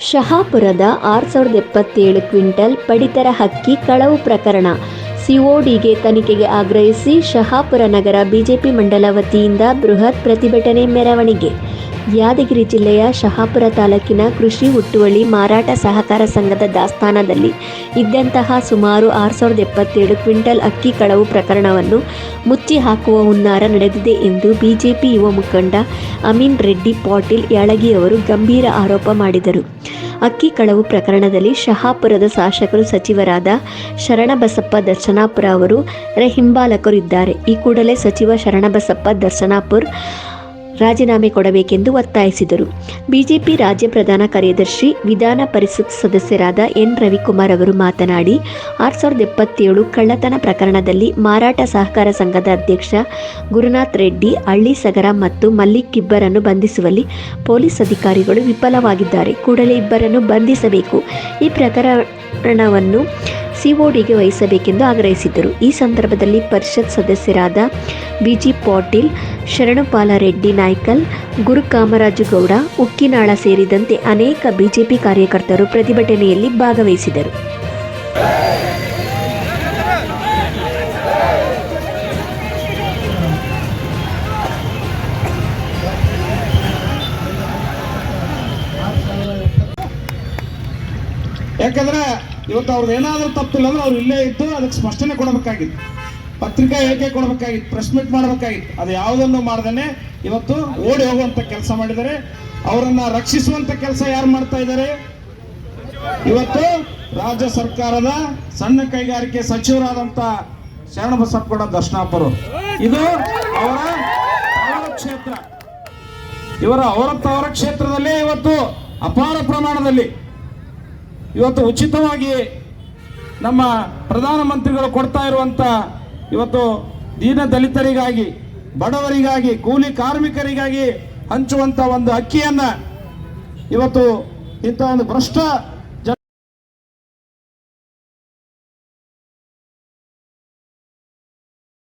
ಶಹಾಪುರದ 6,077 quintal ಪಡಿತರ ಅಕ್ಕಿ ಕಳವು ಪ್ರಕರಣ ಸಿಒಡಿಗೆ ತನಿಖೆಗೆ ಆಗ್ರಹಿಸಿ ಶಹಾಪುರ ನಗರ ಬಿಜೆಪಿ ಮಂಡಲ ವತಿಯಿಂದ ಬೃಹತ್ ಪ್ರತಿಭಟನೆ ಮೆರವಣಿಗೆ. ಯಾದಗಿರಿ ಜಿಲ್ಲೆಯ ಶಹಾಪುರ ತಾಲೂಕಿನ ಕೃಷಿ ಹುಟ್ಟುವಳಿ ಮಾರಾಟ ಸಹಕಾರ ಸಂಘದ ದಾಸ್ತಾನದಲ್ಲಿ ಇದ್ದಂತಹ ಸುಮಾರು 6,077 ಕ್ವಿಂಟಲ್ ಅಕ್ಕಿ ಕಳವು ಪ್ರಕರಣವನ್ನು ಮುಚ್ಚಿ ಹಾಕುವ ಹುನ್ನಾರ ನಡೆದಿದೆ ಎಂದು ಬಿಜೆಪಿ ಯುವ ಮುಖಂಡ ಅಮೀನ್ ರೆಡ್ಡಿ ಪಾಟೀಲ್ ಯಾಳಗಿಯವರು ಗಂಭೀರ ಆರೋಪ ಮಾಡಿದರು. ಅಕ್ಕಿ ಕಳವು ಪ್ರಕರಣದಲ್ಲಿ ಶಹಾಪುರದ ಶಾಸಕರು ಸಚಿವರಾದ ಶರಣಬಸಪ್ಪ ದರ್ಶನಾಪುರ ಅವರು ಹಿಂಬಾಲಕರು ಇದ್ದಾರೆ. ಈ ಕೂಡಲೇ ಸಚಿವ ಶರಣಬಸಪ್ಪ ದರ್ಶನಾಪುರ ರಾಜೀನಾಮೆ ಕೊಡಬೇಕೆಂದು ಒತ್ತಾಯಿಸಿದರು. ಬಿಜೆಪಿ ರಾಜ್ಯ ಪ್ರಧಾನ ಕಾರ್ಯದರ್ಶಿ ವಿಧಾನ ಪರಿಷತ್ ಸದಸ್ಯರಾದ ಎನ್ ರವಿಕುಮಾರ್ ಅವರು ಮಾತನಾಡಿ 6,077 ಕಳ್ಳತನ ಪ್ರಕರಣದಲ್ಲಿ ಮಾರಾಟ ಸಹಕಾರ ಸಂಘದ ಅಧ್ಯಕ್ಷ ಗುರುನಾಥ್ ರೆಡ್ಡಿ, ಹಳ್ಳಿಸಗರ ಮತ್ತು ಮಲ್ಲಿಕ್ ಇಬ್ಬರನ್ನು ಬಂಧಿಸುವಲ್ಲಿ ಪೊಲೀಸ್ ಅಧಿಕಾರಿಗಳು ವಿಫಲವಾಗಿದ್ದಾರೆ. ಕೂಡಲೇ ಇಬ್ಬರನ್ನು ಬಂಧಿಸಬೇಕು. ಈ ಪ್ರಕರಣವನ್ನು ಸಿಒಡಿಗೆ ವಹಿಸಬೇಕೆಂದು ಆಗ್ರಹಿಸಿದರು. ಈ ಸಂದರ್ಭದಲ್ಲಿ ಪರಿಷತ್ ಸದಸ್ಯರಾದ ಬಿಜಿ ಪಾಟೀಲ್, ಶರಣುಪಾಲ ರೆಡ್ಡಿ ನಾಯ್ಕಲ್, ಗುರುಕಾಮರಾಜು ಗೌಡ, ಉಕ್ಕಿನಾಳ ಸೇರಿದಂತೆ ಅನೇಕ ಬಿಜೆಪಿ ಕಾರ್ಯಕರ್ತರು ಪ್ರತಿಭಟನೆಯಲ್ಲಿ ಭಾಗವಹಿಸಿದರು. ಯಾಕಂದ್ರೆ ಇವತ್ತು ಅವ್ರದ್ದು ಏನಾದರೂ ತಪ್ಪಿಲ್ಲ ಅಂದ್ರೆ ಅವ್ರು ಇಲ್ಲೇ ಇದ್ದು ಅದಕ್ಕೆ ಸ್ಪಷ್ಟನೆ ಕೊಡಬೇಕಾಗಿತ್ತು, ಪತ್ರಿಕಾ ಹೇಳಿಕೆ ಕೊಡಬೇಕಾಗಿತ್ತು, ಪ್ರೆಸ್ ಮೀಟ್ ಮಾಡಬೇಕಾಗಿತ್ತು. ಅದು ಯಾವುದನ್ನು ಮಾಡ್ದೇನೆ ಇವತ್ತು ಓಡಿ ಹೋಗುವಂತ ಕೆಲಸ ಮಾಡಿದ್ದಾರೆ. ಅವರನ್ನ ರಕ್ಷಿಸುವಂತ ಕೆಲಸ ಯಾರು ಮಾಡ್ತಾ ಇದ್ದಾರೆ? ಇವತ್ತು ರಾಜ್ಯ ಸರ್ಕಾರದ ಸಣ್ಣ ಕೈಗಾರಿಕೆ ಸಚಿವರಾದಂತ ಶರಣಬಸಪ್ಪಗೌಡ ದರ್ಶನಾಪುರ, ಇದು ಅವರ ಕ್ಷೇತ್ರ. ಅವರ ತವರ ಕ್ಷೇತ್ರದಲ್ಲೇ ಇವತ್ತು ಅಪಾರ ಪ್ರಮಾಣದಲ್ಲಿ ಇವತ್ತು ಉಚಿತವಾಗಿ ನಮ್ಮ ಪ್ರಧಾನಮಂತ್ರಿಗಳು ಕೊಡ್ತಾ ಇರುವಂತ ಇವತ್ತು ದೀನ ದಲಿತರಿಗಾಗಿ, ಬಡವರಿಗಾಗಿ, ಕೂಲಿ ಕಾರ್ಮಿಕರಿಗಾಗಿ ಹಂಚುವಂತ ಒಂದು ಅಕ್ಕಿಯನ್ನ ಇವತ್ತು ಇಂಥ ಒಂದು ಭ್ರಷ್ಟ